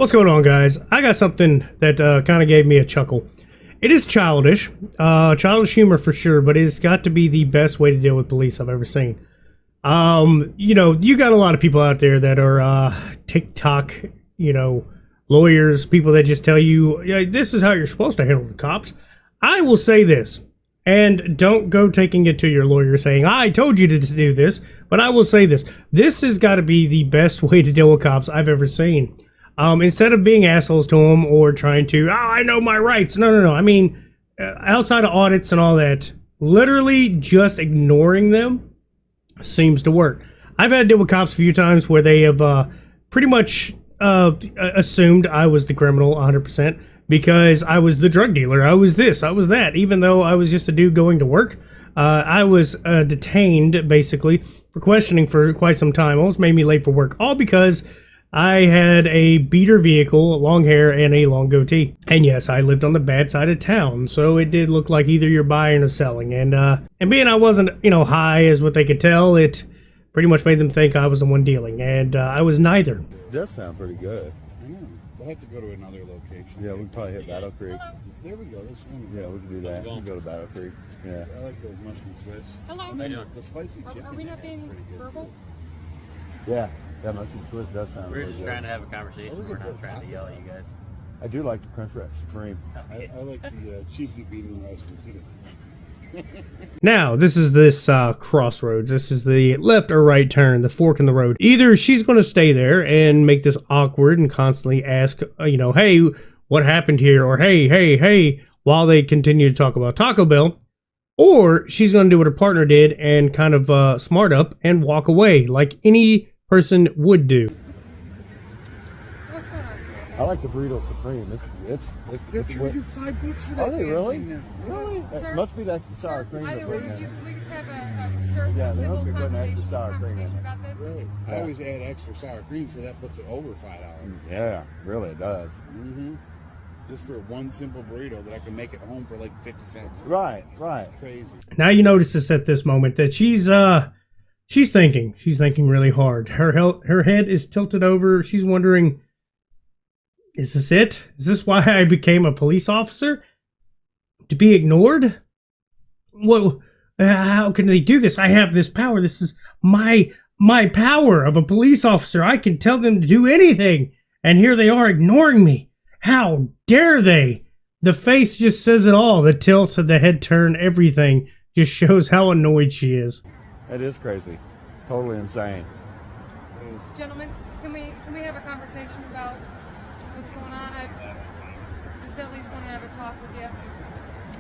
What's going on, guys? I got something that kind of gave me a chuckle. It is childish humor for sure, but it's got to be the best way to deal with police I've ever seen. You got a lot of people out there that are TikTok, lawyers, people that just tell you, yeah, this is how you're supposed to handle the cops. I will say this, and don't go taking it to your lawyer saying, I told you to do this, but I will say this. This has got to be the best way to deal with cops I've ever seen. Instead of being assholes to them or trying to, I know my rights. No. I mean, outside of audits and all that, literally just ignoring them seems to work. I've had to deal with cops a few times where they have pretty much assumed I was the criminal 100% because I was the drug dealer. I was this, I was that, even though I was just a dude going to work. I was detained, basically, for questioning for quite some time. Almost made me late for work, all because I had a beater vehicle, long hair, and a long goatee. And yes, I lived on the bad side of town, so it did look like either you're buying or selling. And being I wasn't, high as what they could tell, it pretty much made them think I was the one dealing, and I was neither. It does sound pretty good. I know. We'll have to go to another location. Yeah, we can probably hit Battle Creek. There we go. This one. Yeah, we can do that. We can go to Battle Creek. Yeah. I like those mushroom Swiss. Hello. And then the spicy chicken. Are we not being verbal? Yeah. Yeah, mushroom Swiss does sound We're really just good. trying to have a conversation. We're not trying to yell at you guys. I do like the Crunch Wrap Supreme. I like the cheesy bean rice with pita. Now, this is crossroads. This is the left or right turn, the fork in the road. Either she's going to stay there and make this awkward and constantly ask, hey, what happened here? Or hey, while they continue to talk about Taco Bell. Or she's going to do what her partner did and kind of smart up and walk away like any person would do. What's going on? I like the Burrito Supreme. They're charging $5 for that. Are they really? thing now. Really? Sir? That must be the extra sour cream. Either that's way, in there. we just have a Yeah, they civil must be putting extra sour cream in conversation it. about this. Really? Yeah. I always add extra sour cream, so that puts it over $5. Yeah, really, it does. Mm-hmm. Just for one simple burrito that I can make at home for like 50 cents. Right. Crazy. Now you notice this at this moment that she's thinking. She's thinking really hard. Her head is tilted over. She's wondering, is this it? Is this why I became a police officer? To be ignored? What? How can they do this? I have this power. This is my power of a police officer. I can tell them to do anything. And here they are ignoring me. How dare they? The face just says it all. The tilt of the head turn, everything just shows how annoyed she is. It is crazy. Totally insane. Gentlemen, can we have a conversation about what's going on? I just at least want to have a talk with you.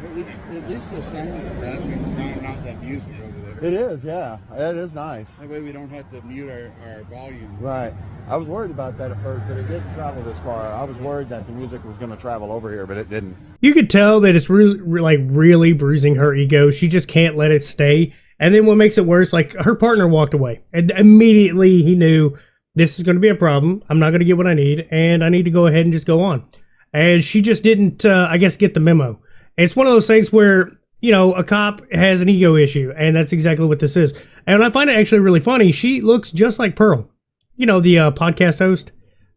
At least the sound of the traffic drowning out that music over there. It is, yeah. It is nice. That way we don't have to mute our volume. Right. I was worried about that at first, but it didn't travel this far. I was worried that the music was going to travel over here, but it didn't. You could tell that it's really bruising her ego. She just can't let it stay. And then what makes it worse, like her partner walked away. And immediately he knew this is going to be a problem. I'm not going to get what I need. And I need to go ahead and just go on. And she just didn't, get the memo. It's one of those things where, a cop has an ego issue. And that's exactly what this is. And I find it actually really funny. She looks just like Pearl. The podcast host.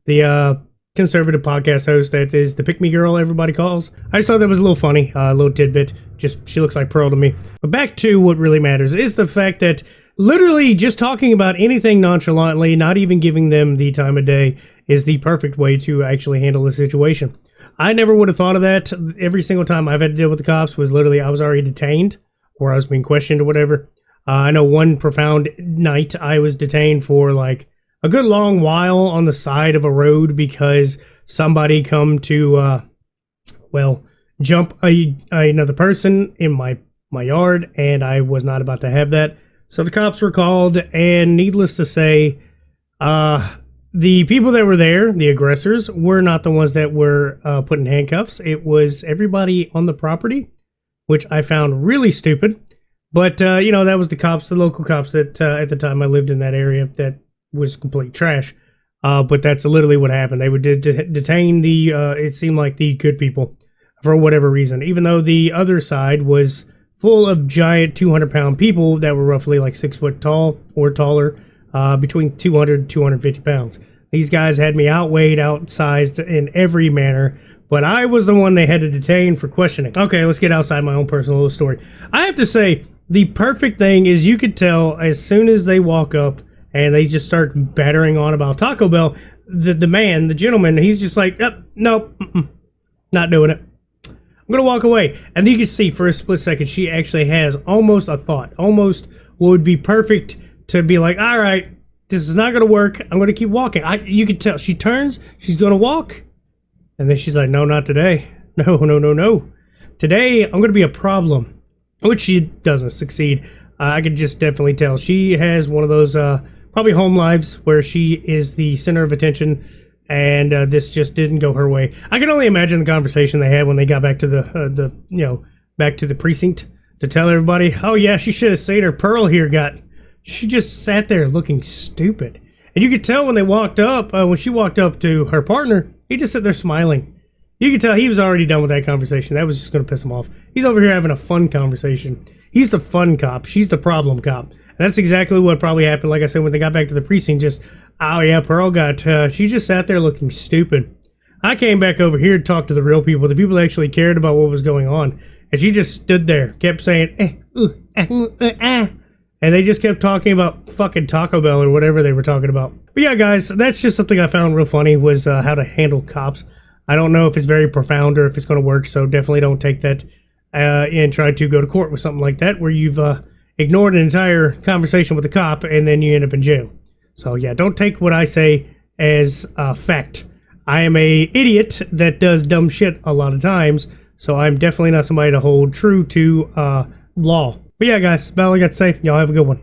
The conservative podcast host that is the pick-me girl everybody calls. I just thought that was a little funny, a little tidbit. Just, she looks like Pearl to me. But back to what really matters is the fact that literally just talking about anything nonchalantly, not even giving them the time of day, is the perfect way to actually handle the situation. I never would have thought of that. Every single time I've had to deal with the cops was literally I was already detained or I was being questioned or whatever. I know one profound night I was detained for like a good long while on the side of a road because somebody come to, jump another person in my yard, and I was not about to have that. So the cops were called, and needless to say, the people that were there, the aggressors, were not the ones that were put in handcuffs. It was everybody on the property, which I found really stupid. But, that was the cops, the local cops that at the time I lived in that area that was complete trash. But that's literally what happened. They would detain it seemed like the good people for whatever reason, even though the other side was full of giant 200-pound people that were roughly like 6 foot tall or taller, between 200 and 250 pounds. These guys had me outweighed, outsized in every manner, but I was the one they had to detain for questioning. Okay, let's get outside my own personal little story. I have to say, the perfect thing is you could tell as soon as they walk up and they just start battering on about Taco Bell, the gentleman, he's just like, nope, not doing it. I'm going to walk away. And you can see for a split second, she actually has almost a thought, almost what would be perfect to be like, all right, this is not going to work. I'm going to keep walking. You can tell. She turns. She's going to walk. And then she's like, no, not today. No. Today, I'm going to be a problem. Which she doesn't succeed. I could just definitely tell. She has one of those probably home lives where she is the center of attention. And this just didn't go her way. I can only imagine the conversation they had when they got back to back to the precinct to tell everybody, oh yeah, she should have seen her. Pearl here she just sat there looking stupid. And you could tell when they walked up, when she walked up to her partner, he just sat there smiling. You could tell he was already done with that conversation. That was just going to piss him off. He's over here having a fun conversation. He's the fun cop. She's the problem cop. And that's exactly what probably happened. Like I said, when they got back to the precinct, oh yeah, Pearl she just sat there looking stupid. I came back over here to talk to the real people, the people that actually cared about what was going on. And she just stood there, kept saying, and they just kept talking about fucking Taco Bell or whatever they were talking about. But yeah, guys, that's just something I found real funny was how to handle cops. I don't know if it's very profound or if it's going to work, so definitely don't take that and try to go to court with something like that where you've ignored an entire conversation with a cop and then you end up in jail. So yeah, don't take what I say as fact. I am a idiot that does dumb shit a lot of times, so I'm definitely not somebody to hold true to law. But yeah, guys, that's all I got to say. Y'all have a good one.